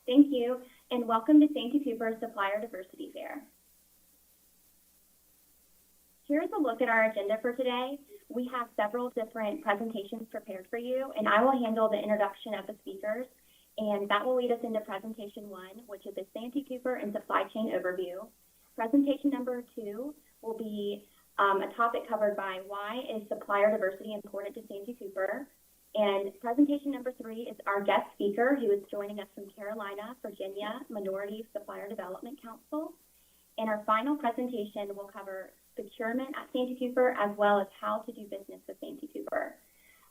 Thank you, and welcome to Santee Cooper's Supplier Diversity Fair. Here's a look at our agenda for today. We have several different presentations prepared for you, and I will handle the introduction of the speakers, and that will lead us into presentation 1, which is the Santee Cooper and Supply Chain Overview. Presentation number 2 will be a topic covered by why is supplier diversity important to Santee Cooper. And presentation number 3 is our guest speaker, who is joining us from Carolina, Virginia Minority Supplier Development Council. And our final presentation will cover procurement at Santee Cooper, as well as how to do business with Santee Cooper.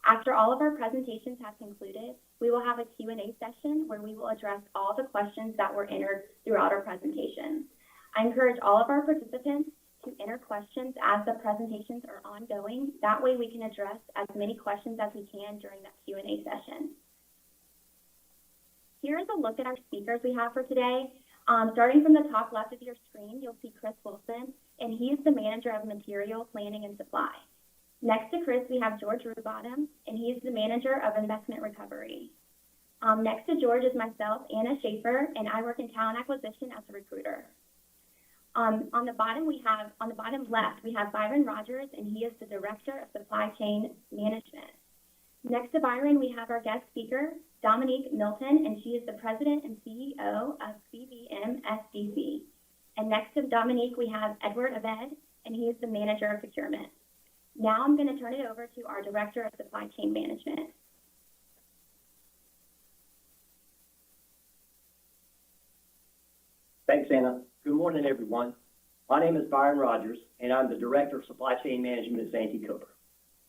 After all of our presentations have concluded, we will have a Q&A session where we will address all the questions that were entered throughout our presentation. I encourage all of our participants to enter questions as the presentations are ongoing. That way we can address as many questions as we can during that Q&A session. Here's a look at our speakers we have for today. Starting from the top left of your screen, you'll see Chris Wilson, and he is the manager of material planning and supply. Next to Chris, we have George Rubottom, and he is the manager of investment recovery. Next to George is myself, Anna Schaefer, and I work in talent acquisition as a recruiter. On the bottom left, we have Byron Rogers, and he is the Director of Supply Chain Management. Next to Byron, we have our guest speaker, Dominique Milton, and she is the President and CEO of CVMSDC. And next to Dominique, we have Edward Abed, and he is the Manager of Procurement. Now I'm going to turn it over to our Director of Supply Chain Management. Thanks, Anna. Good morning, everyone. My name is Byron Rogers, and I'm the Director of Supply Chain Management at Santee Cooper.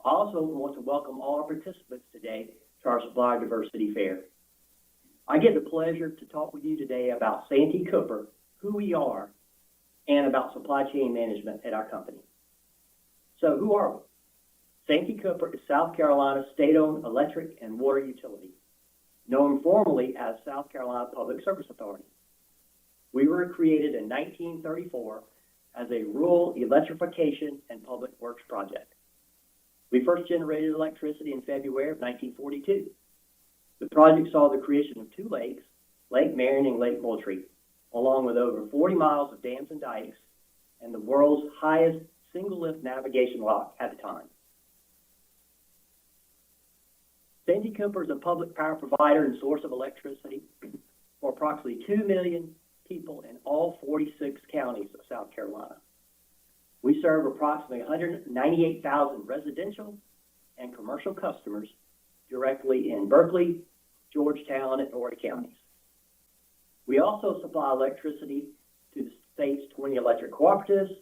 I also want to welcome all our participants today to our Supplier Diversity Fair. I get the pleasure to talk with you today about Santee Cooper, who we are, and about supply chain management at our company. So who are we? Santee Cooper is South Carolina's state-owned electric and water utility, known formally as South Carolina Public Service Authority. We were created in 1934 as a rural electrification and public works project. We first generated electricity in February of 1942. The project saw the creation of 2 lakes, Lake Marion and Lake Moultrie, along with over 40 miles of dams and dikes, and the world's highest single-lift navigation lock at the time. Santee Cooper is a public power provider and source of electricity for approximately 2 million people in all 46 counties of South Carolina. We serve approximately 198,000 residential and commercial customers directly in Berkeley, Georgetown, and Horry counties. We also supply electricity to the state's 20 electric cooperatives,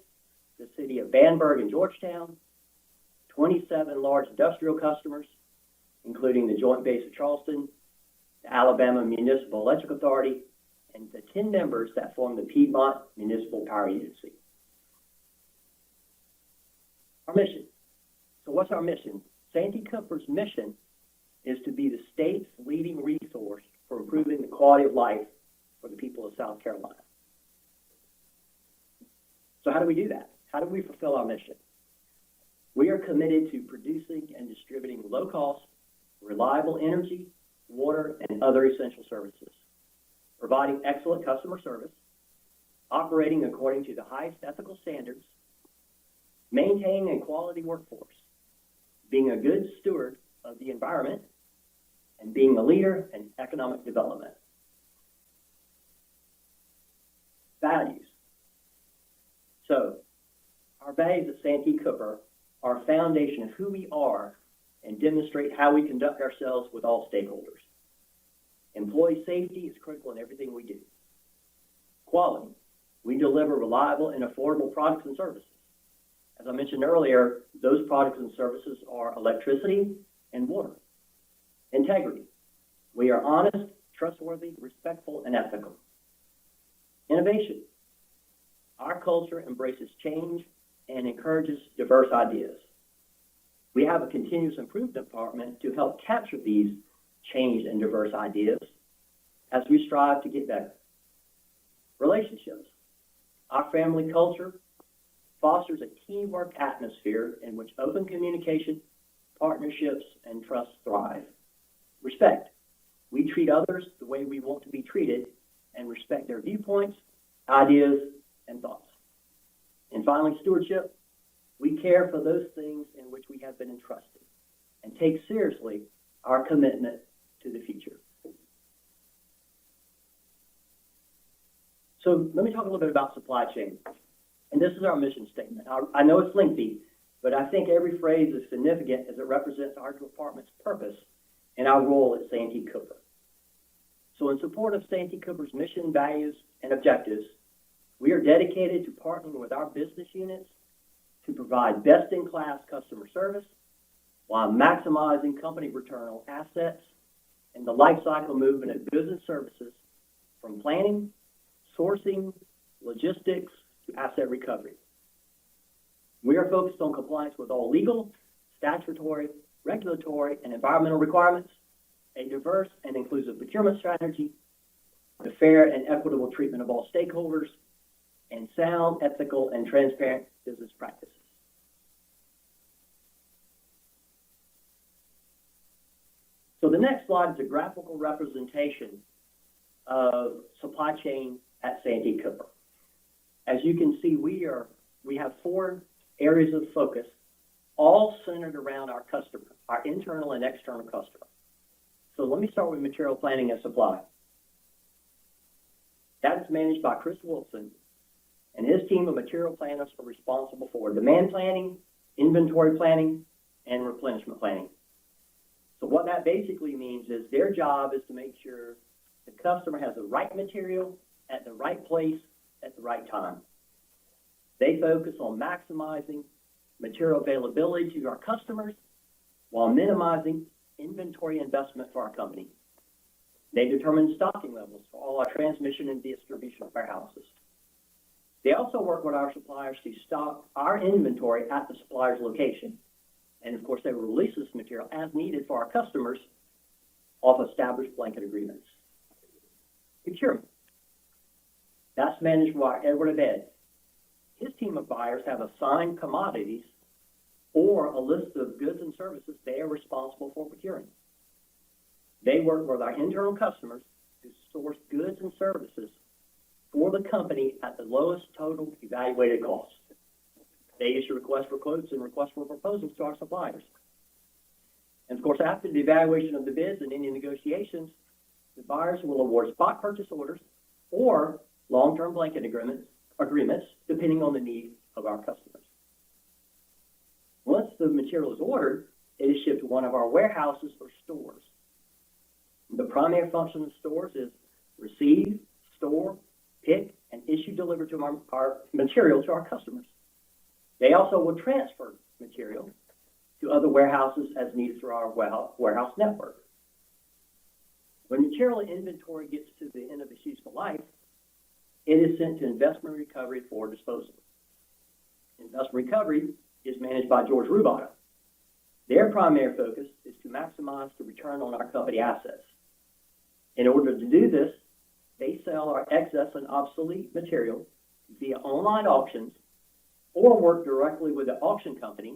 the city of Bamberg and Georgetown, 27 large industrial customers, including the Joint Base of Charleston, the Alabama Municipal Electric Authority, and the 10 members that form the Piedmont Municipal Power Agency. Our mission. So what's our mission? Santee Cooper's mission is to be the state's leading resource for improving the quality of life for the people of South Carolina. So how do we do that? How do we fulfill our mission? We are committed to producing and distributing low-cost, reliable energy, water, and other essential services, providing excellent customer service, operating according to the highest ethical standards, maintaining a quality workforce, being a good steward of the environment, and being a leader in economic development. Values. So, our values at Santee Cooper are a foundation of who we are and demonstrate how we conduct ourselves with all stakeholders. Employee safety is critical in everything we do. Quality. We deliver reliable and affordable products and services. As I mentioned earlier, those products and services are electricity and water. Integrity. We are honest, trustworthy, respectful, and ethical. Innovation. Our culture embraces change and encourages diverse ideas. We have a continuous improvement department to help capture these changed and diverse ideas as we strive to get better. Relationships. Our family culture fosters a teamwork atmosphere in which open communication, partnerships, and trust thrive. Respect. We treat others the way we want to be treated respect their viewpoints, ideas, and thoughts. And finally, stewardship. We care for those things in which we have been entrusted and take seriously our commitment to the future. So let me talk a little bit about supply chain. And this is our mission statement. I know it's lengthy, but I think every phrase is significant as it represents our department's purpose and our role at Santee Cooper. So in support of Santee Cooper's mission, values, and objectives, we are dedicated to partnering with our business units to provide best-in-class customer service while maximizing company return on assets and the lifecycle movement of goods and services from planning, sourcing, logistics, to asset recovery. We are focused on compliance with all legal, statutory, regulatory, and environmental requirements, a diverse and inclusive procurement strategy, the fair and equitable treatment of all stakeholders, and sound, ethical, and transparent business practices. So the next slide is a graphical representation of supply chain at Santee Cooper. As you can see, we have 4 areas of focus, all centered around our customer, our internal and external customer. So let me start with material planning and supply. That is managed by Chris Wilson, and his team of material planners are responsible for demand planning, inventory planning, and replenishment planning. So what that basically means is their job is to make sure the customer has the right material at the right place at the right time. They focus on maximizing material availability to our customers while minimizing inventory investment for our company. They determine stocking levels for all our transmission and distribution warehouses. They also work with our suppliers to stock our inventory at the supplier's location. And of course, they will release this material as needed for our customers off established blanket agreements. Procurement. That's managed by Edward Abed. His team of buyers have assigned commodities or a list of goods and services they are responsible for procuring. They work with our internal customers to source goods and services for the company at the lowest total evaluated cost. They issue requests for quotes and requests for proposals to our suppliers. And of course, after the evaluation of the bids and any negotiations, the buyers will award spot purchase orders or long-term blanket agreements, depending on the need of our customers. Once the material is ordered, it is shipped to one of our warehouses or stores. The primary function of stores is receive, store, pick, and issue delivered to our material to our customers. They also will transfer material to other warehouses as needed through our warehouse network. When material inventory gets to the end of its useful life, it is sent to investment recovery for disposal. Investment recovery is managed by George Rubata. Their primary focus is to maximize the return on our company assets. In order to do this, they sell our excess and obsolete material via online auctions or work directly with the auction company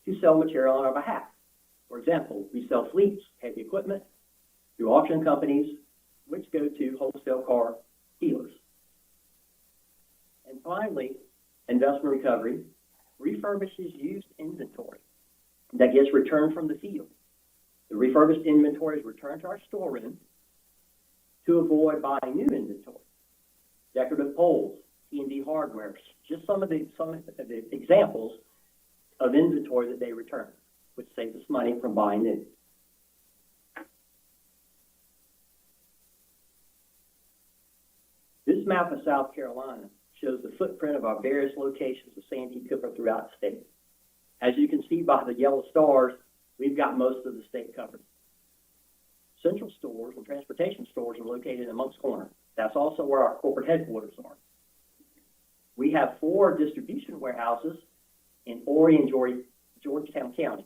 to sell material on our behalf. For example, we sell fleets, heavy equipment, through auction companies, which go to wholesale car dealers. And finally, investment recovery refurbishes used inventory that gets returned from the field. The refurbished inventory is returned to our storeroom to avoid buying new inventory. Decorative poles, T&D hardware, just some of the examples of inventory that they return, which saves us money from buying new. This map of South Carolina shows the footprint of our various locations of Santee Cooper throughout the state. As you can see by the yellow stars, we've got most of the state covered. Central stores and transportation stores are located in Moncks Corner. That's also where our corporate headquarters are. We have 4 distribution warehouses in Horry and Georgetown counties.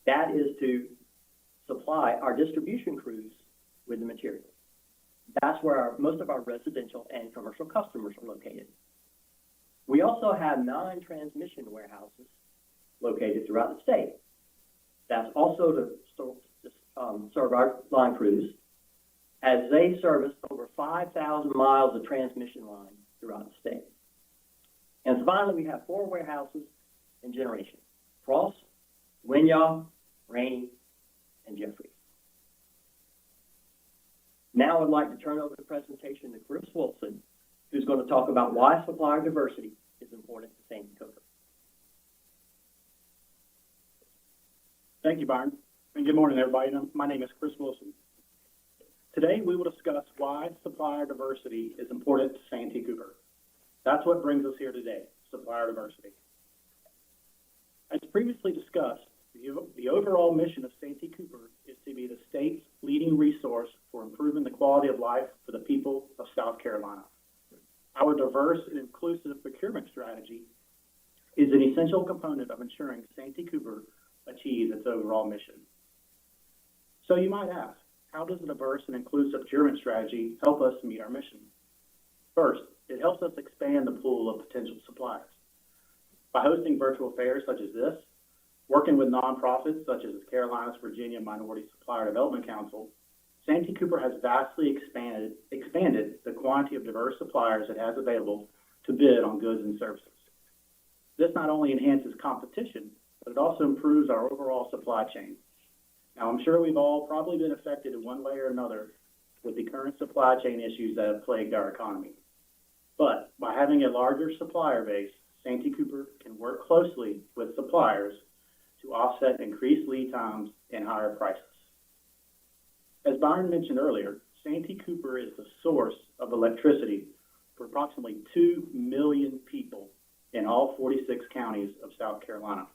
That is to supply our distribution crews with the material. That's where most of our residential and commercial customers are located. We also have 9 transmission warehouses located throughout the state. That's also to serve our line crews as they service over 5,000 miles of transmission line throughout the state. And finally, we have 4 warehouses and generation: Frost, Winyah, Rainey, and Jeffries. Now I'd like to turn over the presentation to Chris Wilson, who's going to talk about why supplier diversity is important to Santee Cooper. Thank you, Byron, and good morning, everybody. My name is Chris Wilson. Today, we will discuss why supplier diversity is important to Santee Cooper. That's what brings us here today, supplier diversity. As previously discussed, the overall mission of Santee Cooper is to be the state's leading resource for improving the quality of life for the people of South Carolina. Our diverse and inclusive procurement strategy is an essential component of ensuring Santee Cooper achieves its overall mission. So you might ask, how does a diverse and inclusive procurement strategy help us meet our mission? First, it helps us expand the pool of potential suppliers. By hosting virtual fairs such as this, working with nonprofits such as the Carolinas Virginia Minority Supplier Development Council, Santee Cooper has vastly expanded the quantity of diverse suppliers it has available to bid on goods and services. This not only enhances competition, but it also improves our overall supply chain. Now, I'm sure we've all probably been affected in one way or another with the current supply chain issues that have plagued our economy. But by having a larger supplier base, Santee Cooper can work closely with suppliers to offset increased lead times and higher prices. As Byron mentioned earlier, Santee Cooper is the source of electricity for approximately 2 million people in all 46 counties of South Carolina.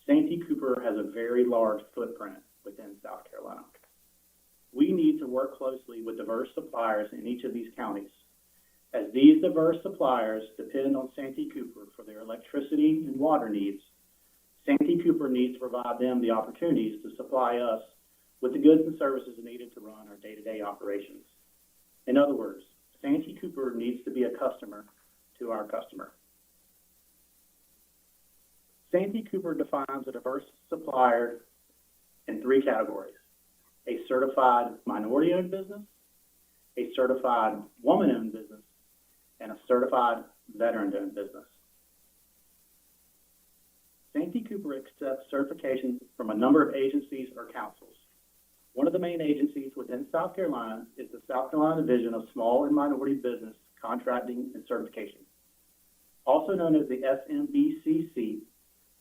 Santee Cooper has a very large footprint within South Carolina. We need to work closely with diverse suppliers in each of these counties. As these diverse suppliers depend on Santee Cooper for their electricity and water needs, Santee Cooper needs to provide them the opportunities to supply us with the goods and services needed to run our day-to-day operations. In other words, Santee Cooper needs to be a customer to our customer. Santee Cooper defines a diverse supplier in 3 categories: a certified minority-owned business, a certified woman-owned business, and a certified veteran-owned business. Santee Cooper accepts certification from a number of agencies or councils. One of the main agencies within South Carolina is the South Carolina Division of Small and Minority Business Contracting and Certification. Also known as the SMBCC,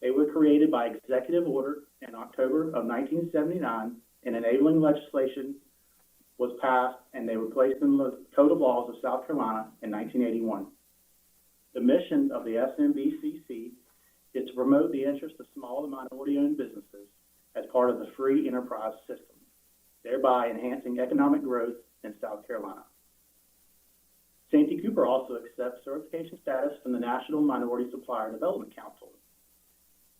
they were created by executive order in October of 1979, and enabling legislation was passed, and they were placed in the Code of Laws of South Carolina in 1981. The mission of the SMBCC is to promote the interests of small and minority-owned businesses as part of the free enterprise system, thereby enhancing economic growth in South Carolina. Santee Cooper also accepts certification status from the National Minority Supplier Development Council.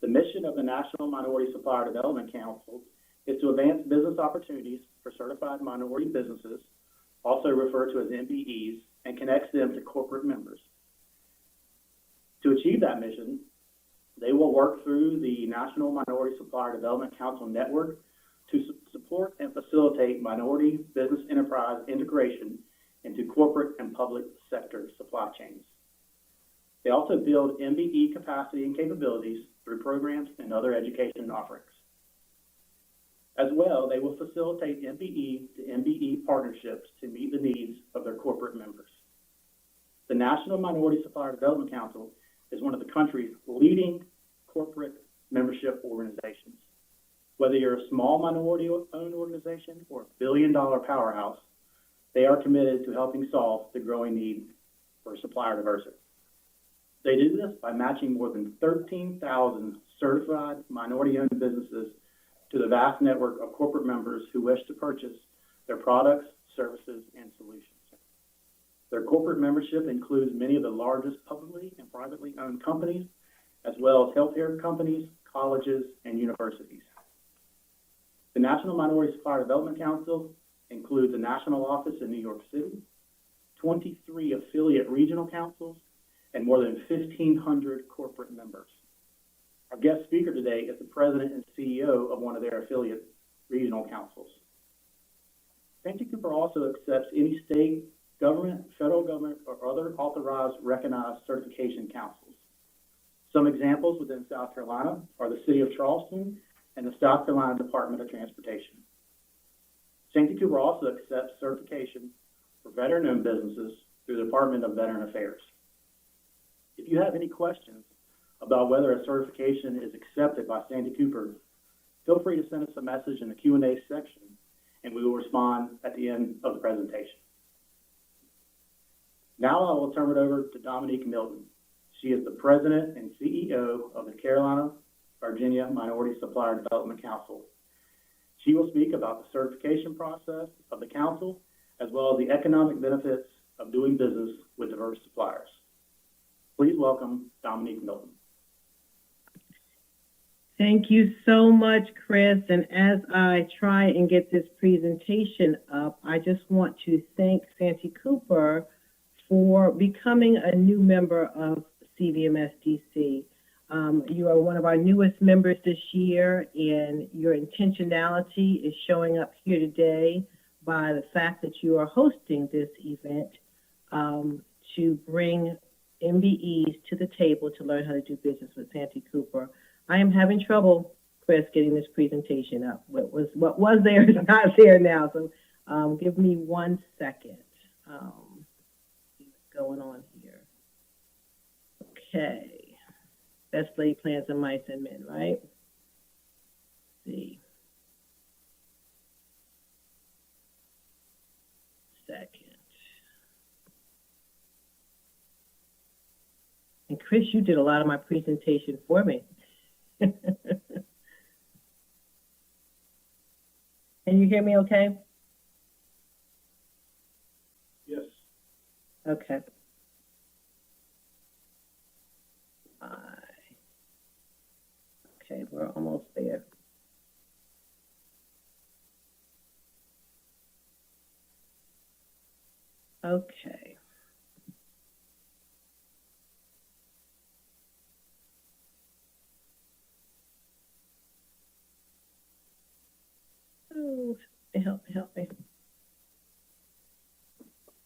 The mission of the National Minority Supplier Development Council is to advance business opportunities for certified minority businesses, also referred to as MBEs, and connects them to corporate members. To achieve that mission, they will work through the National Minority Supplier Development Council network to support and facilitate minority business enterprise integration into corporate and public sector supply chains. They also build MBE capacity and capabilities through programs and other education offerings. As well, they will facilitate MBE to MBE partnerships to meet the needs of their corporate members. The National Minority Supplier Development Council is one of the country's leading corporate membership organizations. Whether you're a small minority-owned organization or a billion-dollar powerhouse, they are committed to helping solve the growing need for supplier diversity. They do this by matching more than 13,000 certified minority-owned businesses to the vast network of corporate members who wish to purchase their products, services, and solutions. Their corporate membership includes many of the largest publicly and privately owned companies, as well as healthcare companies, colleges, and universities. The National Minority Supplier Development Council includes a national office in New York City, 23 affiliate regional councils, and more than 1,500 corporate members. Our guest speaker today is the president and CEO of one of their affiliate regional councils. Santee Cooper also accepts any state government, federal government, or other authorized recognized certification councils. Some examples within South Carolina are the City of Charleston and the South Carolina Department of Transportation. Santee Cooper also accepts certification for veteran-owned businesses through the Department of Veteran Affairs. If you have any questions about whether a certification is accepted by Santee Cooper, feel free to send us a message in the Q&A section, and we will respond at the end of the presentation. Now I will turn it over to Dominique Milton. She is the President and CEO of the Carolina, Virginia Minority Supplier Development Council. She will speak about the certification process of the council, as well as the economic benefits of doing business with diverse suppliers. Please welcome Dominique Milton. Thank you so much, Chris. And as I try and get this presentation up, I just want to thank Santee Cooper for becoming a new member of CVMSDC. You are one of our newest members this year, and your intentionality is showing up here today by the fact that you are hosting this event to bring MBEs to the table to learn how to do business with Santee Cooper. I am having trouble, Chris, getting this presentation up. What was there is not there now, so give me 1 second. What's going on here? Okay. Best laid plans of mice and men, right? Let's see. Second. And Chris, you did a lot of my presentation for me. Can you hear me okay? Yes. Okay. Okay, we're almost there. Okay. Oh, help me.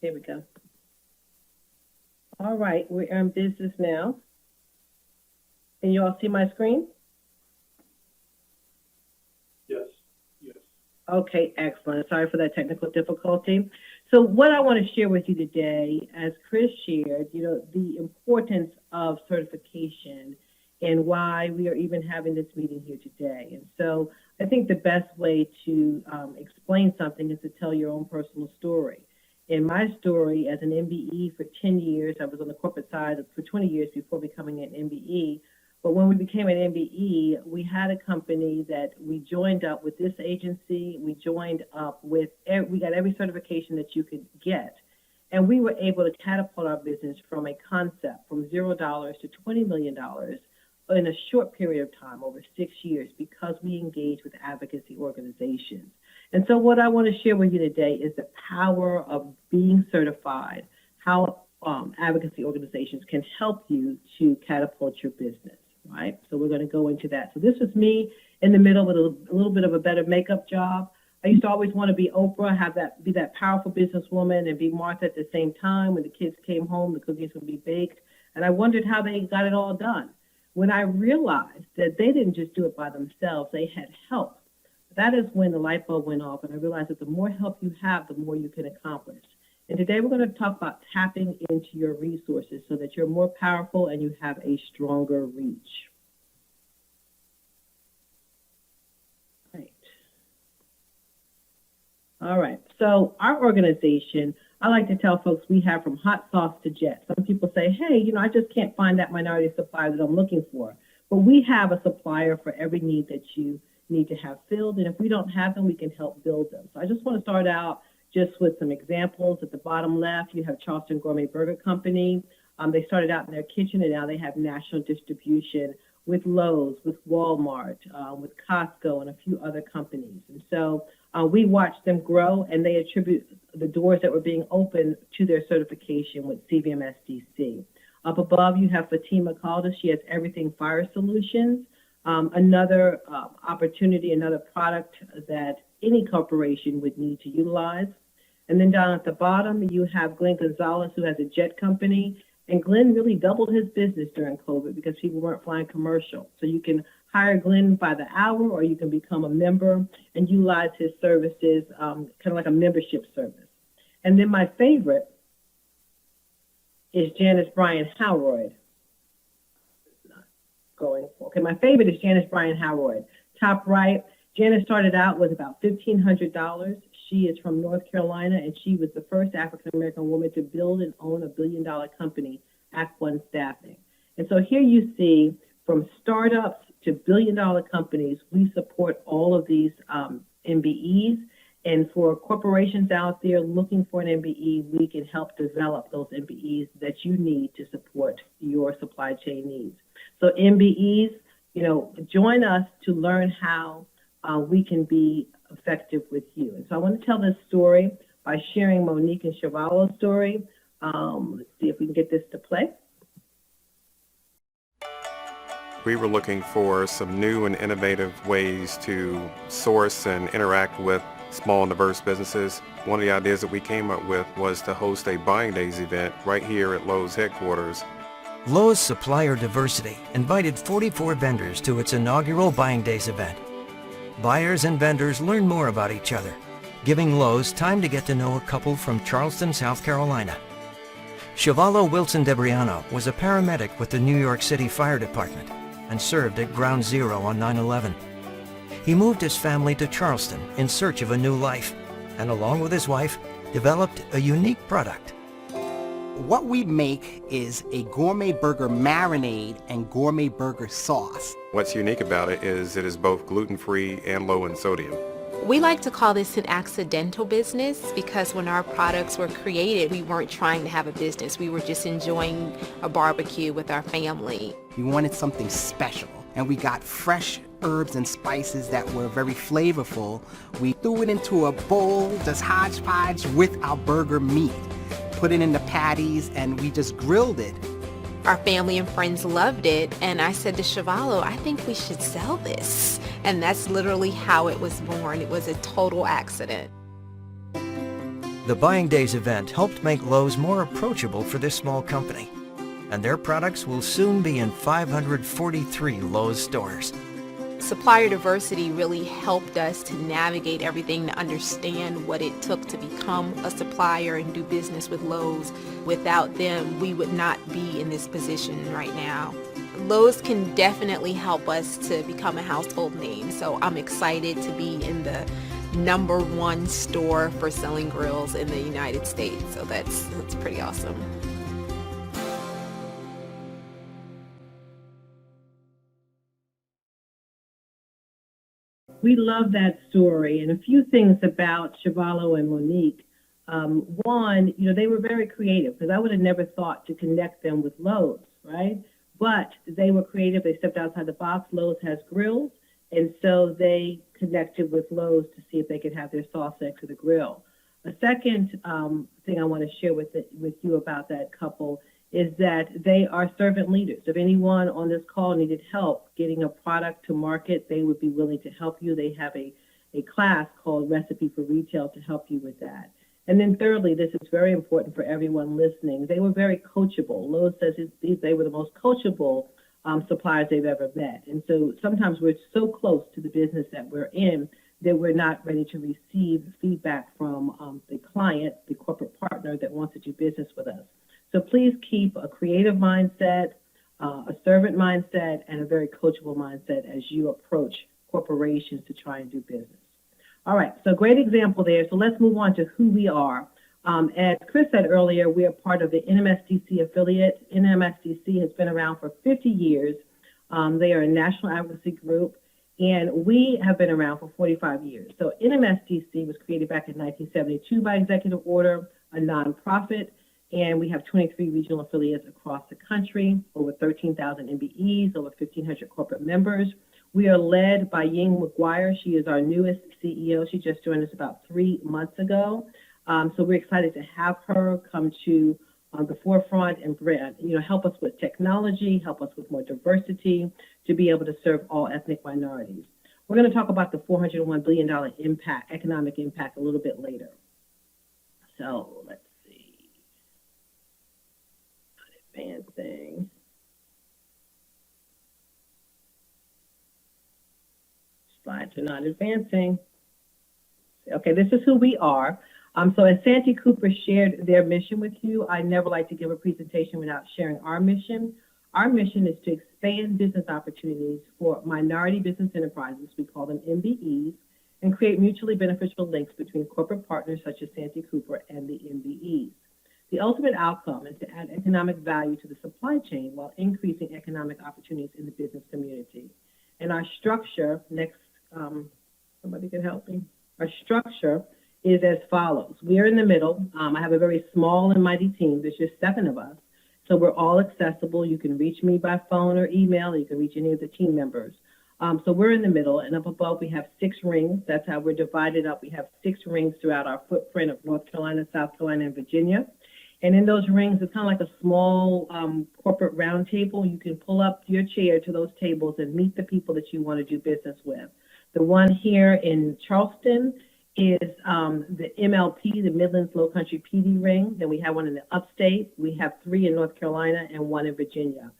Here we go. All right, we're in business now. Can you all see my screen? Yes. Yes. Okay, excellent. Sorry for that technical difficulty. So what I want to share with you today, as Chris shared, the importance of certification and why we are even having this meeting here today. And so I think the best way to explain something is to tell your own personal story. In my story, as an MBE for 10 years, I was on the corporate side for 20 years before becoming an MBE. But when we became an MBE, we had a company that we joined up with this agency. We joined up with, we got every certification that you could get. And we were able to catapult our business from a concept from $0 to $20 million in a short period of time, over 6 years, because we engaged with advocacy organizations. And so what I want to share with you today is the power of being certified, how advocacy organizations can help you to catapult your business, right? So we're going to go into that. So this was me in the middle with a little bit of a better makeup job. I used to always want to be Oprah, be that powerful businesswoman, and be Martha at the same time. When the kids came home, the cookies would be baked. And I wondered how they got it all done. When I realized that they didn't just do it by themselves, they had help. That is when the light bulb went off, and I realized that the more help you have, the more you can accomplish. And today we're going to talk about tapping into your resources so that you're more powerful and you have a stronger reach. Right. All right. So our organization, I like to tell folks we have from hot sauce to jet. Some people say, hey, I just can't find that minority supplier that I'm looking for. But we have a supplier for every need that you need to have filled. And if we don't have them, we can help build them. So I just want to start out just with some examples. At the bottom left, you have Charleston Gourmet Burger Company. They started out in their kitchen, and now they have national distribution with Lowe's, with Walmart, with Costco, and a few other companies. And so we watched them grow, and they attribute the doors that were being opened to their certification with CVMSDC. Up above, you have Fatima Calder. She has Everything Fire Solutions. Another opportunity, another product that any corporation would need to utilize. And then down at the bottom, you have Glenn Gonzalez, who has a jet company. And Glenn really doubled his business during COVID because people weren't flying commercial. So you can hire Glenn by the hour, or you can become a member and utilize his services, kind of like a membership service. And then my favorite is Janice Bryan Howroyd. My favorite is Janice Bryan Howroyd. Top right, Janice started out with about $1,500. She is from North Carolina, and she was the first African-American woman to build and own a billion-dollar company, Act One Staffing. And so here you see, from startups to billion-dollar companies, we support all of these MBEs. And for corporations out there looking for an MBE, we can help develop those MBEs that you need to support your supply chain needs. So MBEs, join us to learn how we can be effective with you. And so I want to tell this story by sharing Monique and Chevallo's story. Let's see if we can get this to play. We were looking for some new and innovative ways to source and interact with small and diverse businesses. One of the ideas that we came up with was to host a Buying Days event right here at Lowe's headquarters. Lowe's Supplier Diversity invited 44 vendors to its inaugural Buying Days event. Buyers and vendors learn more about each other, giving Lowe's time to get to know a couple from Charleston, South Carolina. Chevallo Wilson DeBriano was a paramedic with the New York City Fire Department and served at Ground Zero on 9/11. He moved his family to Charleston in search of a new life, and along with his wife, developed a unique product. What we make is a gourmet burger marinade and gourmet burger sauce. What's unique about it is both gluten-free and low in sodium. We like to call this an accidental business because when our products were created, we weren't trying to have a business. We were just enjoying a barbecue with our family. We wanted something special, and we got fresh herbs and spices that were very flavorful. We threw it into a bowl, just hodgepodge with our burger meat. Put it in the patties, and we just grilled it. Our family and friends loved it, and I said to Chevallo, I think we should sell this. And that's literally how it was born. It was a total accident. The Buying Days event helped make Lowe's more approachable for this small company, and their products will soon be in 543 Lowe's stores. Supplier diversity really helped us to navigate everything, to understand what it took to become a supplier and do business with Lowe's. Without them, we would not be in this position right now. Lowe's can definitely help us to become a household name, so I'm excited to be in the #1 store for selling grills in the United States, so that's pretty awesome. We love that story, and a few things about Chevallo and Monique. One, they were very creative, because I would have never thought to connect them with Lowe's, right? But they were creative. They stepped outside the box. Lowe's has grills, and so they connected with Lowe's to see if they could have their sauce next to the grill. A second thing I want to share with you about that couple is that they are servant leaders. If anyone on this call needed help getting a product to market, they would be willing to help you. They have a class called Recipe for Retail to help you with that. And then thirdly, this is very important for everyone listening, they were very coachable. Lowe's says they were the most coachable suppliers they've ever met. And so sometimes we're so close to the business that we're in that we're not ready to receive feedback from the client, the corporate partner that wants to do business with us. So please keep a creative mindset, a servant mindset, and a very coachable mindset as you approach corporations to try and do business. All right, so great example there. So let's move on to who we are. As Chris said earlier, we are part of the NMSDC affiliate. NMSDC has been around for 50 years. They are a national advocacy group, and we have been around for 45 years. So NMSDC was created back in 1972 by executive order, a nonprofit, and we have 23 regional affiliates across the country, over 13,000 MBEs, over 1,500 corporate members. We are led by Ying McGuire. She is our newest CEO. She just joined us about 3 months ago. So we're excited to have her come to the forefront and help us with technology, help us with more diversity, to be able to serve all ethnic minorities. We're going to talk about the $401 billion impact, economic impact, a little bit later. So let's see. Advancing. Slides are not advancing. Okay, this is who we are. So as Santee Cooper shared their mission with you, I never like to give a presentation without sharing our mission. Our mission is to expand business opportunities for minority business enterprises, we call them MBEs, and create mutually beneficial links between corporate partners such as Santee Cooper and the MBEs. The ultimate outcome is to add economic value to the supply chain while increasing economic opportunities in the business community. And our structure, somebody can help me. Our structure is as follows. We are in the middle. I have a very small and mighty team. There's just 7 of us. So we're all accessible. You can reach me by phone or email, or you can reach any of the team members. So we're in the middle, and up above we have 6 rings. That's how we're divided up. We have 6 rings throughout our footprint of North Carolina, South Carolina, and Virginia. And in those rings, it's kind of like a small corporate round table. You can pull up your chair to those tables and meet the people that you want to do business with. The one here in Charleston is the MLP, the Midlands Low Country PD ring. Then we have one in the upstate. We have 3 in North Carolina and 1 in Virginia.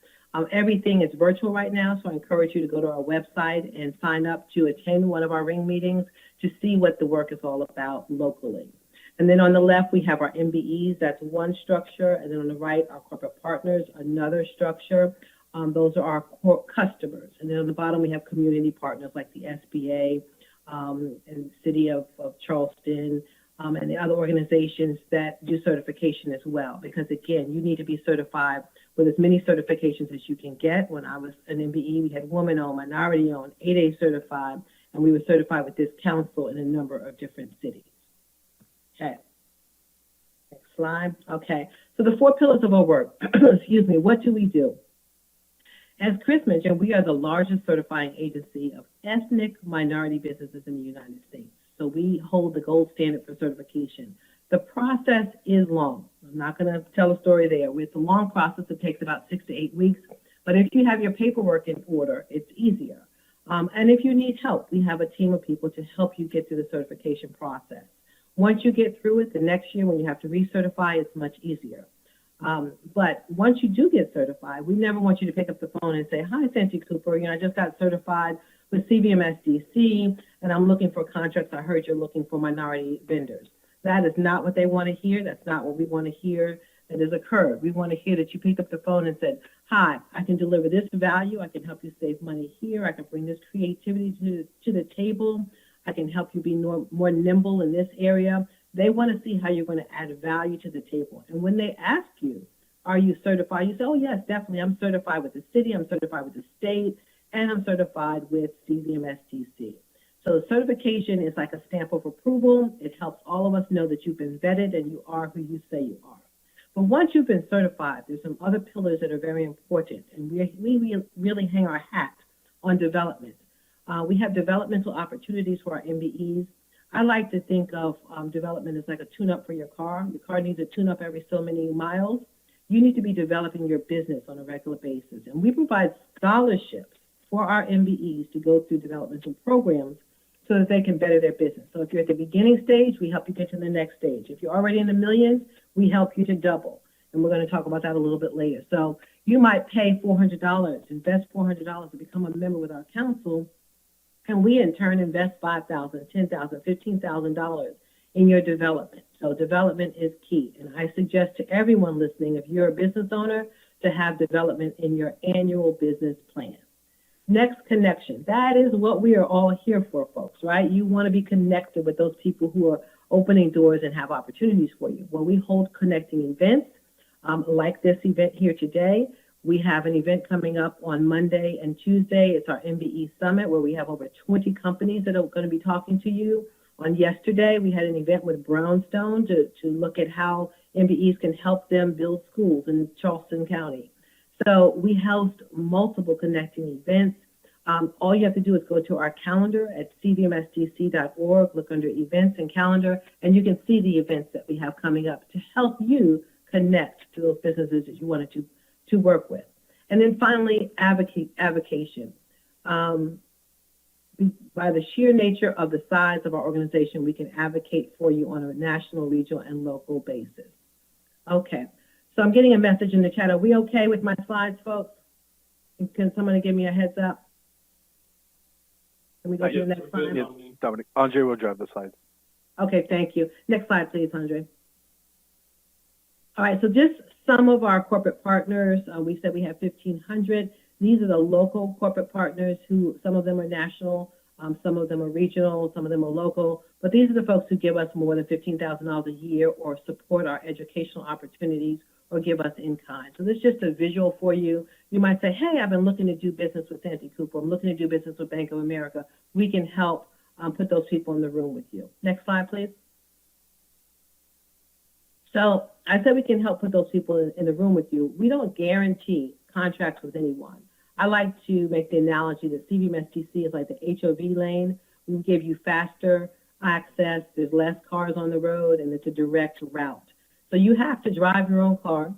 Everything is virtual right now, so I encourage you to go to our website and sign up to attend one of our ring meetings to see what the work is all about locally. And then on the left, we have our MBEs. That's one structure. And then on the right, our corporate partners, another structure. Those are our core customers. And then on the bottom, we have community partners like the SBA, and the City of Charleston, and the other organizations that do certification as well. Because again, you need to be certified with as many certifications as you can get. When I was an MBE, we had woman-owned, minority-owned, 8A certified, and we were certified with this council in a number of different cities. Okay. Next slide. Okay. So the 4 pillars of our work, excuse me, what do we do? As Chris mentioned, we are the largest certifying agency of ethnic minority businesses in the United States. So we hold the gold standard for certification. The process is long. I'm not going to tell a story there. It's a long process. It takes about 6 to 8 weeks. But if you have your paperwork in order, it's easier. And if you need help, we have a team of people to help you get through the certification process. Once you get through it, the next year when you have to recertify, it's much easier. But once you do get certified, we never want you to pick up the phone and say, hi, Santee Cooper, I just got certified with CVMSDC, and I'm looking for contracts. I heard you're looking for minority vendors. That is not what they want to hear. That's not what we want to hear that has occurred. We want to hear that you picked up the phone and said, hi, I can deliver this value. I can help you save money here. I can bring this creativity to the table. I can help you be more nimble in this area. They want to see how you're going to add value to the table. And when they ask you, are you certified? You say, oh, yes, definitely. I'm certified with the city. I'm certified with the state. And I'm certified with CVMSDC. So certification is like a stamp of approval. It helps all of us know that you've been vetted and you are who you say you are. But once you've been certified, there's some other pillars that are very important. And we really hang our hat on development. We have developmental opportunities for our MBEs. I like to think of development as like a tune-up for your car. Your car needs a tune-up every so many miles. You need to be developing your business on a regular basis. And we provide scholarships for our MBEs to go through developmental programs so that they can better their business. So if you're at the beginning stage, we help you get to the next stage. If you're already in the millions, we help you to double. And we're going to talk about that a little bit later. So you might pay $400, invest $400 to become a member with our council, and we in turn invest $5,000, $10,000, $15,000 in your development. So development is key. And I suggest to everyone listening, if you're a business owner, to have development in your annual business plan. Next, connection. That is what we are all here for, folks, right? You want to be connected with those people who are opening doors and have opportunities for you. Well, we hold connecting events like this event here today. We have an event coming up on Monday and Tuesday. It's our MBE Summit, where we have over 20 companies that are going to be talking to you. On yesterday, we had an event with Brownstone to look at how MBEs can help them build schools in Charleston County. So we host multiple connecting events. All you have to do is go to our calendar at cvmsdc.org, look under events and calendar, and you can see the events that we have coming up to help you connect to those businesses that you wanted to work with. And then finally, advocation. by the sheer nature of the size of our organization, we can advocate for you on a national, regional, and local basis. Okay, so I'm getting a message in the chat. Are we okay with my slides, folks? Can someone give me a heads up? Can we go to the next slide? Yes, Dominic. Andre will drive the slides. Okay, thank you. Next slide, please, Andre. All right, so just some of our corporate partners. We said we have 1,500. These are the local corporate partners who, some of them are national, some of them are regional, some of them are local, but these are the folks who give us more than $15,000 a year or support our educational opportunities or give us in kind. So this is just a visual for you. You might say, hey, I've been looking to do business with Santee Cooper. I'm looking to do business with Bank of America. We can help put those people in the room with you. Next slide, please. So I said we can help put those people in the room with you. We don't guarantee contracts with anyone. I like to make the analogy that CVMSDC is like the HOV lane. We give you faster access, there's less cars on the road, and it's a direct route. So you have to drive your own car.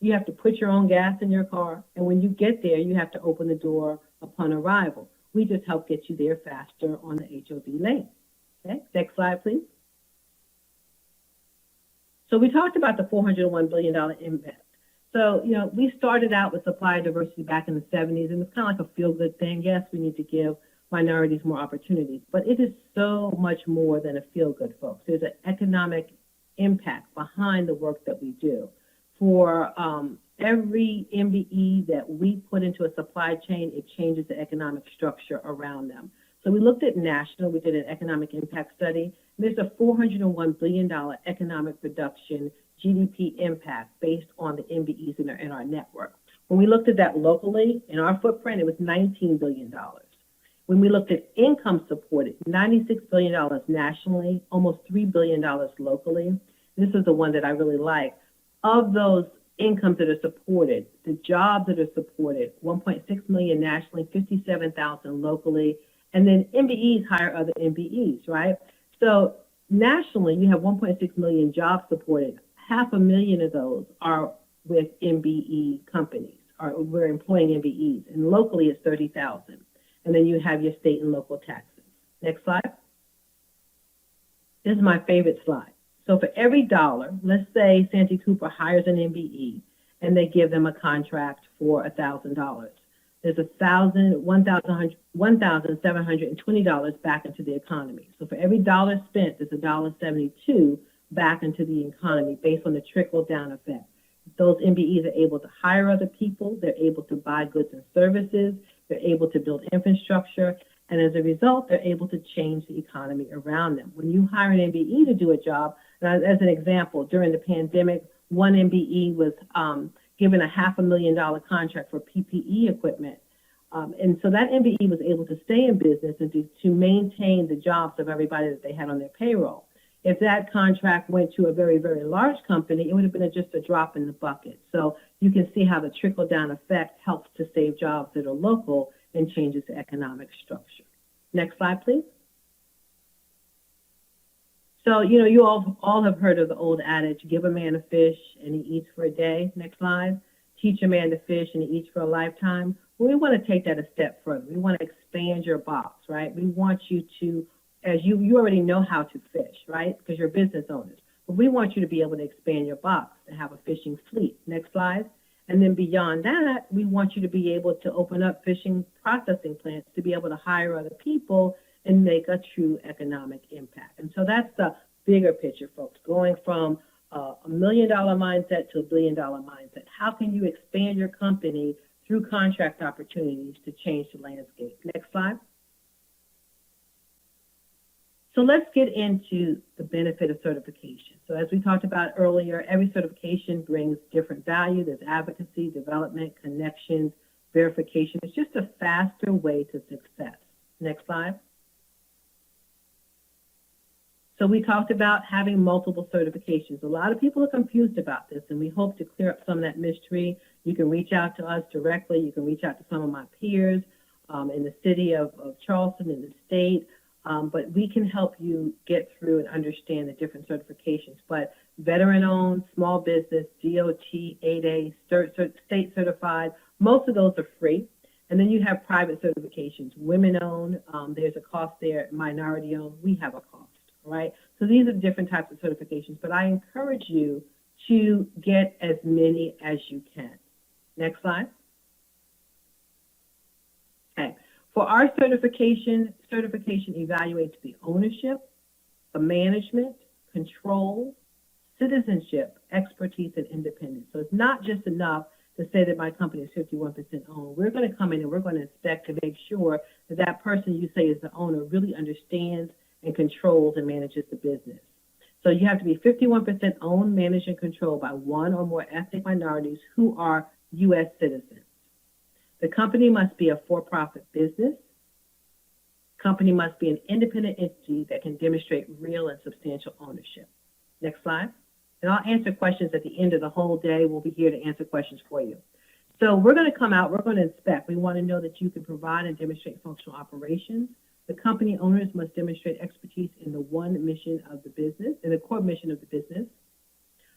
You have to put your own gas in your car. And when you get there, you have to open the door upon arrival. We just help get you there faster on the HOV lane. Okay, next slide, please. So we talked about the $401 billion impact. So, you know, we started out with supplier diversity back in the 70s, and it's kind of like a feel-good thing. Yes, we need to give minorities more opportunities, but it is so much more than a feel-good, folks. There's an economic impact behind the work that we do. For every MBE that we put into a supply chain, it changes the economic structure around them. So we looked at national, we did an economic impact study. There's a $401 billion economic reduction GDP impact based on the MBEs in our network. When we looked at that locally, in our footprint, it was $19 billion. When we looked at income supported, $96 billion nationally, almost $3 billion locally. This is the one that I really like. Of those incomes that are supported, the jobs that are supported, 1.6 million nationally, 57,000 locally, and then MBEs hire other MBEs, right? So nationally, you have 1.6 million jobs supported. 500,000 of those are with MBE companies, or we're employing MBEs, and locally it's 30,000. And then you have your state and local taxes. Next slide. This is my favorite slide. So for every dollar, let's say Santee Cooper hires an MBE and they give them a contract for $1,000. There's $1,720 back into the economy. So for every dollar spent, there's $1.72 back into the economy based on the trickle-down effect. Those MBEs are able to hire other people, they're able to buy goods and services, they're able to build infrastructure, and as a result, they're able to change the economy around them. When you hire an MBE to do a job, as an example, during the pandemic, one MBE was given a $500,000 contract for PPE equipment. And so that MBE was able to stay in business and to maintain the jobs of everybody that they had on their payroll. If that contract went to a very, very large company, it would have been just a drop in the bucket. So you can see how the trickle-down effect helps to save jobs that are local and changes the economic structure. Next slide, please. So, you know, you all have heard of the old adage, give a man a fish and he eats for a day. Next slide. Teach a man to fish and he eats for a lifetime. Well, we want to take that a step further. We want to expand your box, right? We want you to, as you already know how to fish, right? Because you're business owners. But we want you to be able to expand your box and have a fishing fleet. Next slide. And then beyond that, we want you to be able to open up fishing processing plants to be able to hire other people and make a true economic impact. And so that's the bigger picture, folks, going from a $1 million mindset to a $1 billion mindset. How can you expand your company through contract opportunities to change the landscape? Next slide. So let's get into the benefit of certification. So as we talked about earlier, every certification brings different value. There's advocacy, development, connections, verification. It's just a faster way to success. Next slide. So we talked about having multiple certifications. A lot of people are confused about this, and we hope to clear up some of that mystery. You can reach out to us directly. You can reach out to some of my peers in the city of Charleston, in the state. But we can help you get through and understand the different certifications. But veteran-owned, small business, DOT, 8A, state certified, most of those are free. And then you have private certifications, women-owned, there's a cost there, minority-owned, we have a cost, all right? So these are different types of certifications, but I encourage you to get as many as you can. Next slide. Okay, for our certification evaluates the ownership, the management, control, citizenship, expertise, and independence. So it's not just enough to say that my company is 51% owned. We're going to come in and we're going to inspect to make sure that that person you say is the owner really understands and controls and manages the business. So you have to be 51% owned, managed, and controlled by one or more ethnic minorities who are U.S. citizens. The company must be a for-profit business. Company must be an independent entity that can demonstrate real and substantial ownership. Next slide. And I'll answer questions at the end of the whole day. We'll be here to answer questions for you. So we're going to come out, we're going to inspect. We want to know that you can provide and demonstrate functional operations. The company owners must demonstrate expertise in the one mission of the business, in the core mission of the business.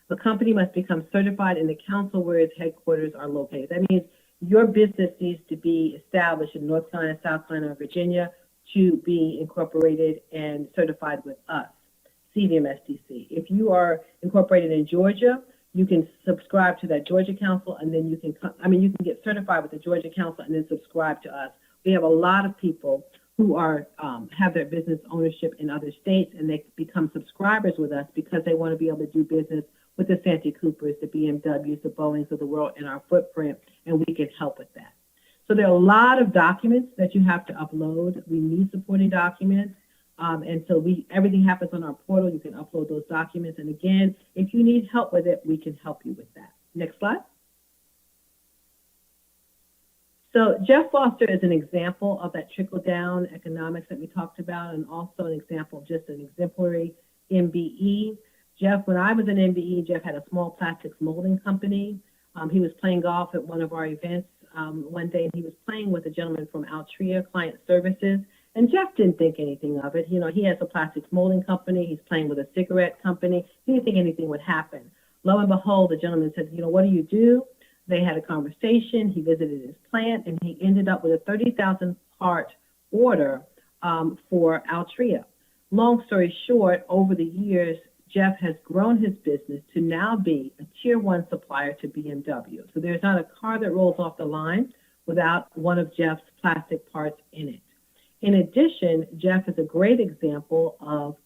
The company must become certified in the council where its headquarters are located. That means your business needs to be established in North Carolina, South Carolina, or Virginia to be incorporated and certified with us, CVMSDC. If you are incorporated in Georgia, you can subscribe to that Georgia Council, and then you can get certified with the Georgia Council and then subscribe to us. We have a lot of people who are have their business ownership in other states, and they become subscribers with us because they want to be able to do business with the Santee Coopers, the BMWs, the Boeings of the world in our footprint, and we can help with that. So there are a lot of documents that you have to upload. We need supporting documents. And so everything happens on our portal. You can upload those documents. And again, if you need help with it, we can help you with that. Next slide. So Jeff Foster is an example of that trickle-down economics that we talked about, and also an example of just an exemplary MBE. Jeff, when I was an MBE, Jeff had a small plastics molding company. He was playing golf at one of our events one day, and he was playing with a gentleman from Altria Client Services. And Jeff didn't think anything of it. You know, he has a plastics molding company. He's playing with a cigarette company. He didn't think anything would happen. Lo and behold, the gentleman said, you know, what do you do? They had a conversation. He visited his plant, and he ended up with a 30,000 part order for Altria. Long story short, over the years, Jeff has grown his business to now be a tier 1 supplier to BMW. So there's not a car that rolls off the line without one of Jeff's plastic parts in it. In addition, Jeff is a great example of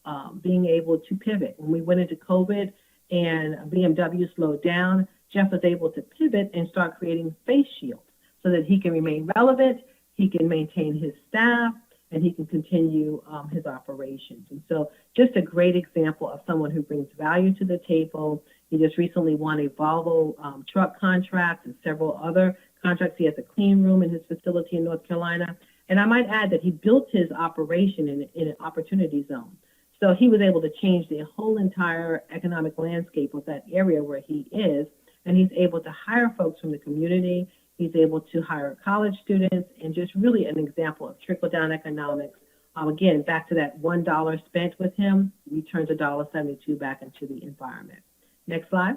being able to pivot. When we went into COVID and BMW slowed down, Jeff was able to pivot and start creating face shields so that he can remain relevant, he can maintain his staff, and he can continue his operations. And so just a great example of someone who brings value to the table. He just recently won a Volvo truck contract and several other contracts. He has a clean room in his facility in North Carolina. And I might add that he built his operation in an opportunity zone. So he was able to change the whole entire economic landscape of that area where he is, and he's able to hire folks from the community. He's able to hire college students, and just really an example of trickle-down economics. Again, back to that $1 spent with him, returns $1.72 back into the environment. Next slide.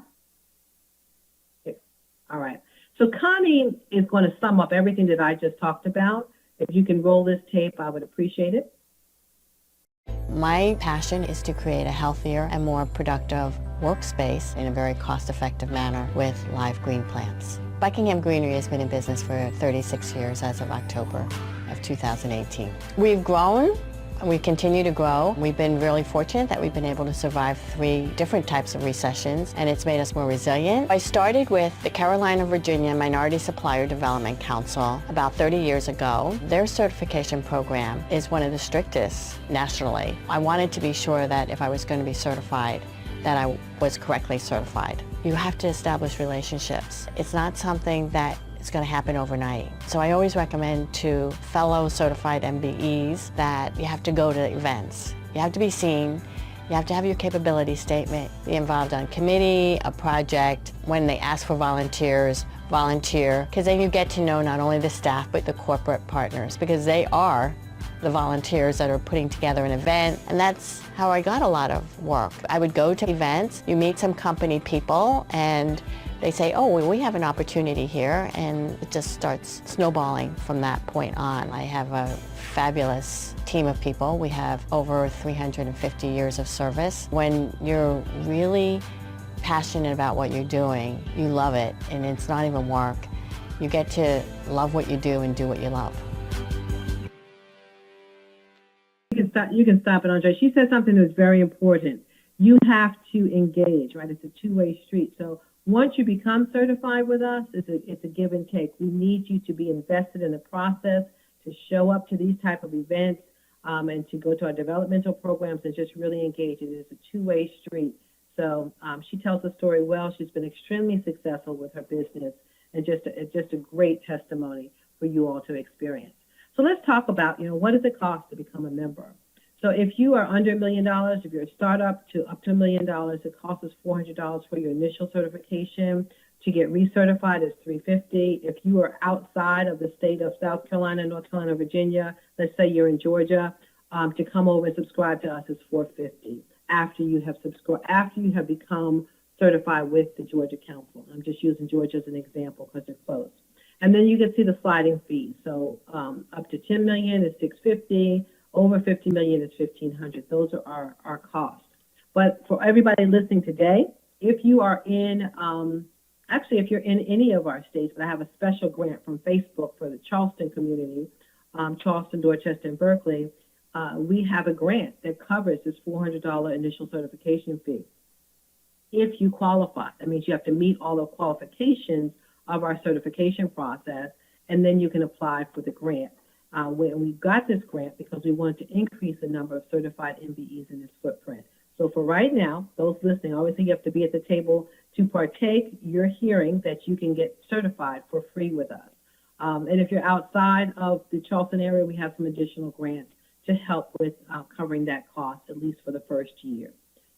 Okay. All right. So Connie is going to sum up everything that I just talked about. If you can roll this tape, I would appreciate it. My passion is to create a healthier and more productive workspace in a very cost-effective manner with live green plants. Buckingham Greenery has been in business for 36 years as of October of 2018. We've grown. We continue to grow. We've been really fortunate that we've been able to survive 3 different types of recessions, and it's made us more resilient. I started with the Carolina, Virginia Minority Supplier Development Council about 30 years ago. Their certification program is one of the strictest nationally. I wanted to be sure that if I was going to be certified, that I was correctly certified. You have to establish relationships. It's not something that it's going to happen overnight. So I always recommend to fellow certified MBEs that you have to go to events. You have to be seen. You have to have your capability statement, be involved on committee, a project. When they ask for volunteers, volunteer, because then you get to know not only the staff but the corporate partners, because they are the volunteers that are putting together an event, and that's how I got a lot of work. I would go to events, you meet some company people, and they say, oh, well, we have an opportunity here, and it just starts snowballing from that point on. I have a fabulous team of people. We have over 350 years of service. When you're really passionate about what you're doing, you love it, and it's not even work. You get to love what you do and do what you love. You can stop it, Andre. She said something that's very important. You have to engage, right? It's a two-way street. So once you become certified with us, it's a give and take. We need you to be invested in the process, to show up to these type of events, and to go to our developmental programs and just really engage. It is a two-way street. So she tells the story well. She's been extremely successful with her business, and just a great testimony for you all to experience. So let's talk about, what does it cost to become a member? So if you are under $1 million, if you're a startup to up to $1 million, it costs us $400 for your initial certification. To get recertified is $350. If you are outside of the state of South Carolina, North Carolina, Virginia, let's say you're in Georgia, to come over and subscribe to us is $450 after you have become certified with the Georgia Council. I'm just using Georgia as an example because they're close. And then you can see the sliding fees. So up to $10 million is $650. Over $50 million is $1,500. Those are our costs. But for everybody listening today, if you are in, if you're in any of our states, but I have a special grant from Facebook for the Charleston community, Charleston, Dorchester, and Berkeley, we have a grant that covers this $400 initial certification fee. If you qualify, that means you have to meet all the qualifications of our certification process, and then you can apply for the grant. We got this grant because we wanted to increase the number of certified MBEs in this footprint. So for right now, those listening, obviously you have to be at the table to partake. You're hearing that you can get certified for free with us. And if you're outside of the Charleston area, we have some additional grants to help with covering that cost, at least for the first year.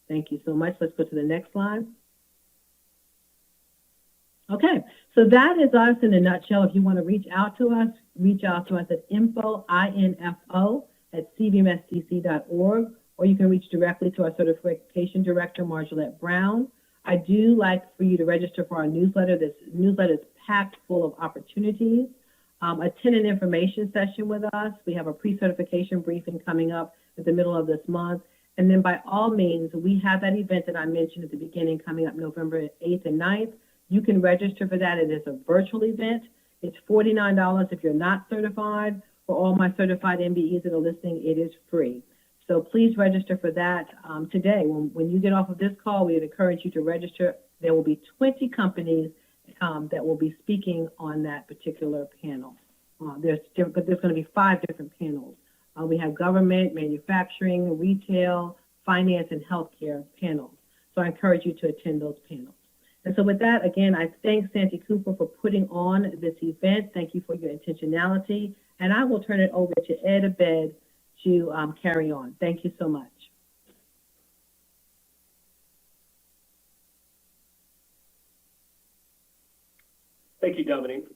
Thank you so much. Let's go to the next slide. Okay, so that is us in a nutshell. If you want to reach out to us at info@cvmsdc.org, or you can reach directly to our certification director, Marjolette Brown. I do like for you to register for our newsletter. This newsletter is packed full of opportunities. Attend an information session with us. We have a pre-certification briefing coming up at the middle of this month. And then by all means, we have that event that I mentioned at the beginning coming up November 8th and 9th. You can register for that. It is a virtual event. It's $49 if you're not certified. For all my certified MBEs that are listening, it is free. So please register for that today. When you get off of this call, we would encourage you to register. There will be 20 companies that will be speaking on that particular panel. There's going to be 5 different panels. We have government, manufacturing, retail, finance, and healthcare panels. So I encourage you to attend those panels. And so with that, again, I thank Santee Cooper for putting on this event. Thank you for your intentionality. And I will turn it over to Ed Abed to carry on. Thank you so much. Thank you, Dominique.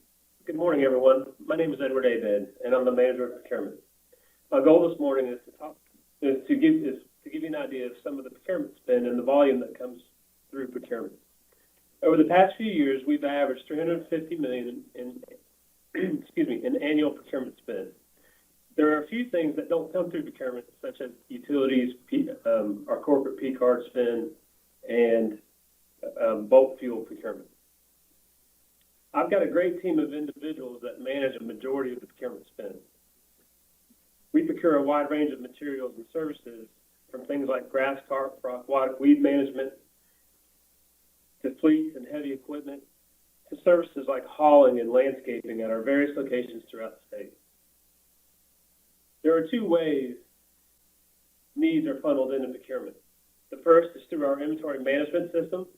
Good morning, everyone. My name is Edward Abed, and I'm the manager of procurement. My goal this morning is to give you an idea of some of the procurement spend and the volume that comes through procurement. Over the past few years, we've averaged $350 million in annual procurement spend. There are a few things that don't come through procurement, such as utilities, our corporate P card spend, and bulk fuel procurement. I've got a great team of individuals that manage a majority of the procurement spend. We procure a wide range of materials and services, from things like grass carp for aquatic weed management, to fleets and heavy equipment, to services like hauling and landscaping at our various locations throughout the state. There are 2 ways needs are funneled into procurement. The first is through our inventory management system.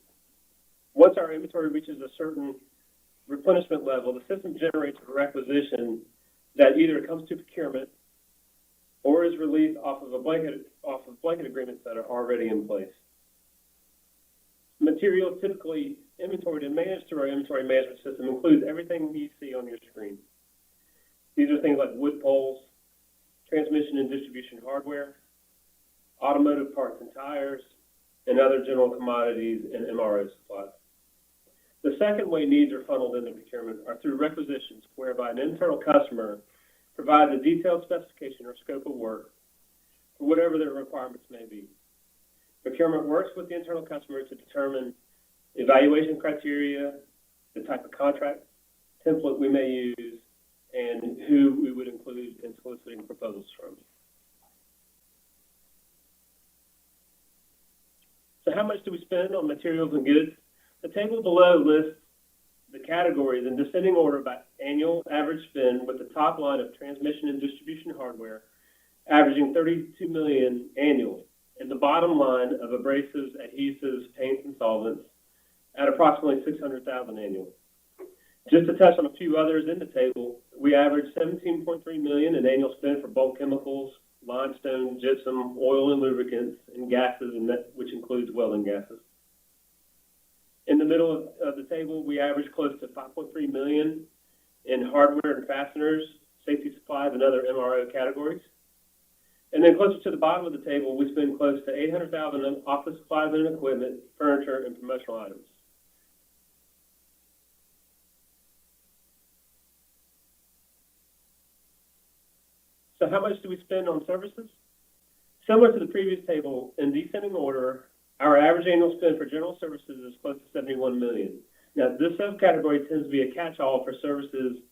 Once our inventory reaches a certain replenishment level, the system generates a requisition that either comes to procurement or is released off of blanket agreements that are already in place. Materials typically inventoried and managed through our inventory management system includes everything you see on your screen. These are things like wood poles, transmission and distribution hardware, automotive parts and tires, and other general commodities and MRO supplies. The second way needs are funneled into procurement are through requisitions, whereby an internal customer provides a detailed specification or scope of work for whatever their requirements may be. Procurement works with the internal customer to determine evaluation criteria, the type of contract template we may use, and who we would include in soliciting proposals from. So how much do we spend on materials and goods? The table below lists the categories in descending order by annual average spend, with the top line of transmission and distribution hardware averaging $32 million annually, and the bottom line of abrasives, adhesives, paints, and solvents at approximately $600,000 annually. Just to touch on a few others in the table, we average $17.3 million in annual spend for bulk chemicals, limestone, gypsum, oil and lubricants, and gases, and which includes welding gases. In the middle of the table, we average close to $5.3 million in hardware and fasteners, safety supplies, and other MRO categories. And then closer to the bottom of the table, we spend close to $800,000 on office supplies and equipment, furniture, and promotional items. So how much do we spend on services? Similar to the previous table, in descending order, our average annual spend for general services is close to $71 million. Now, this subcategory tends to be a catch-all for services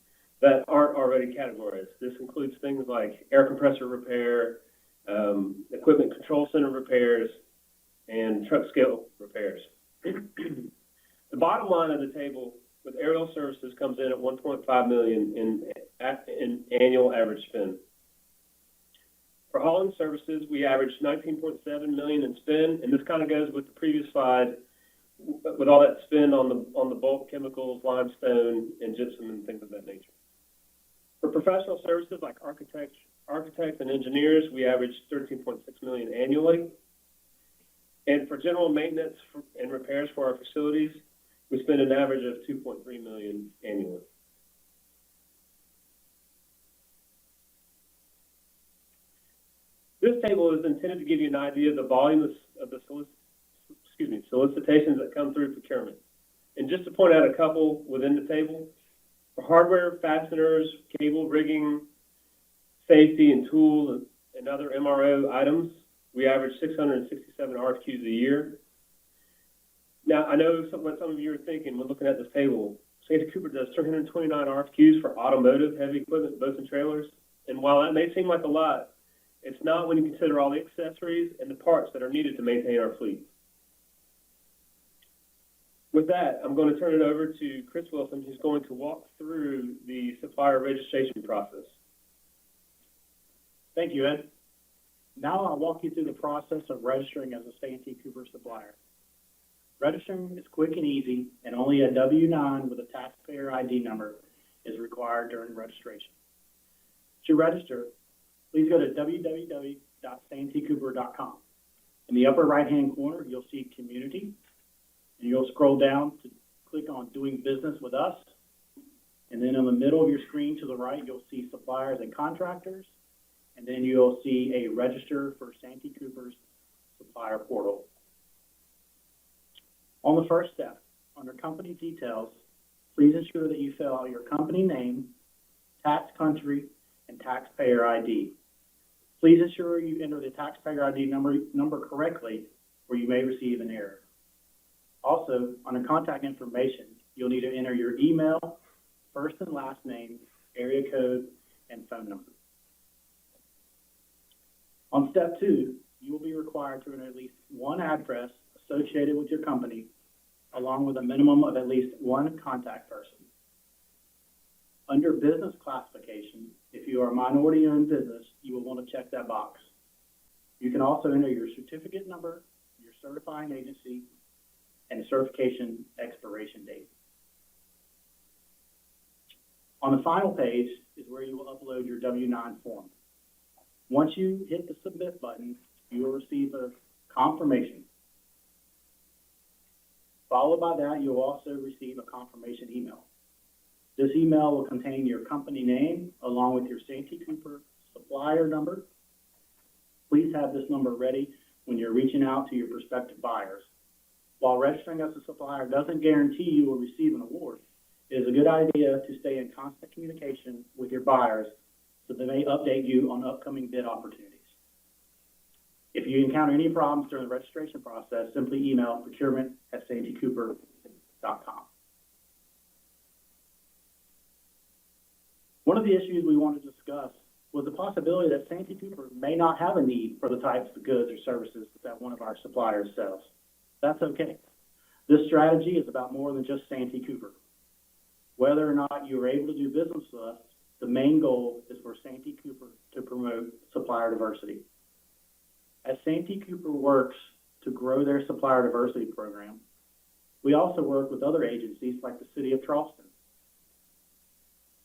that aren't already categorized. This includes things like air compressor repair, equipment control center repairs, and truck scale repairs. The bottom line of the table with aerial services comes in at $1.5 million in annual average spend. For hauling services, we averaged $19.7 million in spend, and this kind of goes with the previous slide, with all that spend on the bulk chemicals, limestone, and gypsum, and things of that nature. For professional services like architects and engineers, we averaged $13.6 million annually. And for general maintenance and repairs for our facilities, we spend an average of $2.3 million annually. This table is intended to give you an idea of the volume of the solicitations that come through procurement. And just to point out a couple within the table, for hardware, fasteners, cable, rigging, safety, and tools, and other MRO items, we average 667 RFQs a year. Now, I know what some of you are thinking when looking at this table. Santee Cooper does 329 RFQs for automotive, heavy equipment, boats, and trailers. And while that may seem like a lot, it's not when you consider all the accessories and the parts that are needed to maintain our fleet. With that, I'm going to turn it over to Chris Wilson, who's going to walk through the supplier registration process. Thank you, Ed. Now I'll walk you through the process of registering as a Santee Cooper supplier. Registering is quick and easy, and only a W-9 with a taxpayer ID number is required during registration. To register, please go to www.santeecooper.com. In the upper right-hand corner, you'll see Community, and you'll scroll down to click on Doing Business with Us. And then in the middle of your screen to the right, you'll see Suppliers and Contractors, and then you'll see a Register for Santee Cooper's Supplier Portal. On the first step, under Company Details, please ensure that you fill out your company name, tax country, and taxpayer ID. Please ensure you enter the taxpayer ID number correctly, or you may receive an error. Also, under contact information, you'll need to enter your email, first and last name, area code, and phone number. On step 2, you will be required to enter at least one address associated with your company, along with a minimum of at least one contact person. Under business classification, if you are a minority-owned business, you will want to check that box. You can also enter your certificate number, your certifying agency, and certification expiration date. On the final page is where you will upload your W-9 form. Once you hit the submit button, you will receive a confirmation. Followed by that, you'll also receive a confirmation email. This email will contain your company name along with your Santee Cooper supplier number. Please have this number ready when you're reaching out to your prospective buyers. While registering as a supplier doesn't guarantee you will receive an award, it is a good idea to stay in constant communication with your buyers so they may update you on upcoming bid opportunities. If you encounter any problems during the registration process, simply email procurement@santeecooper.com. One of the issues we wanted to discuss was the possibility that Santee Cooper may not have a need for the types of goods or services that one of our suppliers sells. That's okay. This strategy is about more than just Santee Cooper. Whether or not you are able to do business with us, the main goal is for Santee Cooper to promote supplier diversity. As Santee Cooper works to grow their supplier diversity program, we also work with other agencies like the City of Charleston.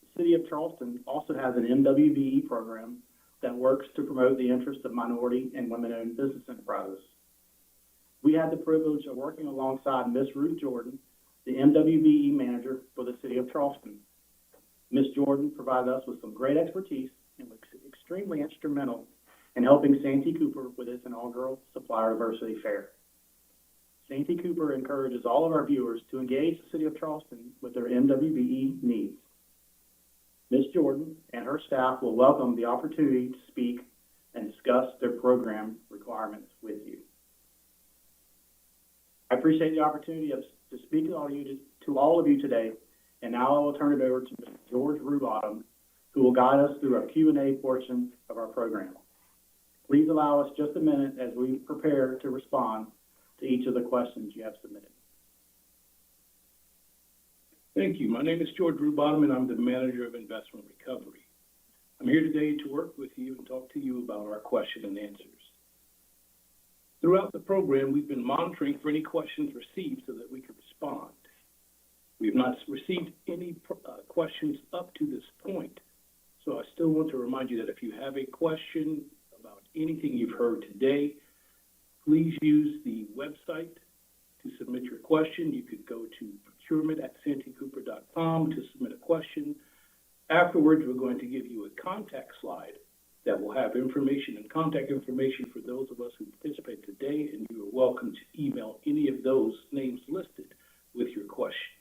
The City of Charleston also has an MWBE program that works to promote the interests of minority and women-owned business enterprises. We had the privilege of working alongside Ms. Ruth Jordan, the MWBE manager for the City of Charleston. Ms. Jordan provided us with some great expertise and was extremely instrumental in helping Santee Cooper with its inaugural Supplier Diversity Fair. Santee Cooper encourages all of our viewers to engage the City of Charleston with their MWBE needs. Ms. Jordan and her staff will welcome the opportunity to speak and discuss their program requirements with you. I appreciate the opportunity to speak to all of you today, and now I will turn it over to Mr. George Rubottom, who will guide us through our Q&A portion of our program. Please allow us just a minute as we prepare to respond to each of the questions you have submitted. Thank you. My name is George Rubottom, and I'm the Manager of Investment Recovery. I'm here today to work with you and talk to you about our question and answers. Throughout the program, we've been monitoring for any questions received so that we can respond. We have not received any questions up to this point, so I still want to remind you that if you have a question about anything you've heard today, please use the website to submit your question. You could go to procurement@santeecooper.com to submit a question. Afterwards, we're going to give you a contact slide that will have information and contact information for those of us who participate today, and you are welcome to email any of those names listed with your questions.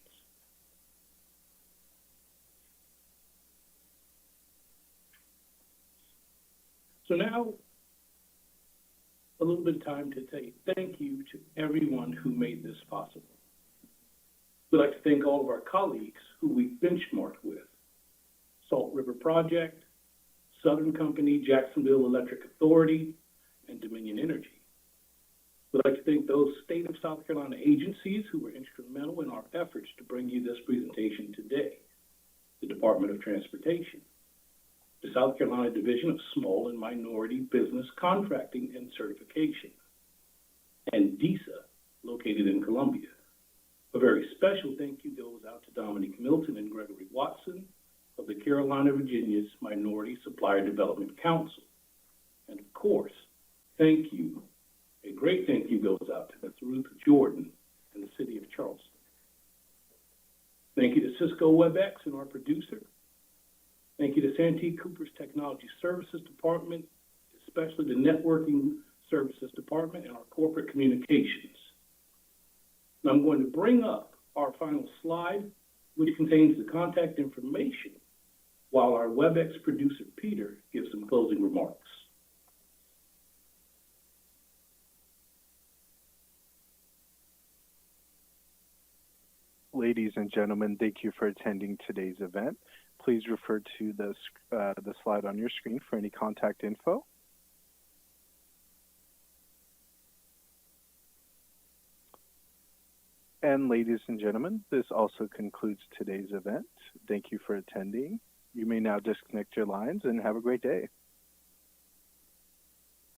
So now, a little bit of time to say thank you to everyone who made this possible. We'd like to thank all of our colleagues who we benchmarked with: Salt River Project, Southern Company, Jacksonville Electric Authority, and Dominion Energy. We'd like to thank those state of South Carolina agencies who were instrumental in our efforts to bring you this presentation today: the Department of Transportation, the South Carolina Division of Small and Minority Business Contracting and Certification, and DISA, located in Columbia. A very special thank you goes out to Dominique Milton and Gregory Watson of the Carolina, Virginia's Minority Supplier Development Council. And of course, thank you. A great thank you goes out to Ms. Ruth Jordan and the City of Charleston. Thank you to Cisco WebEx and our producer. Thank you to Santee Cooper's Technology Services Department, especially the Networking Services Department and our Corporate Communications. Now I'm going to bring up our final slide, which contains the contact information, while our WebEx producer, Peter, gives some closing remarks. Ladies and gentlemen, thank you for attending today's event. Please refer to the slide on your screen for any contact info. And ladies and gentlemen, this also concludes today's event. Thank you for attending. You may now disconnect your lines and have a great day.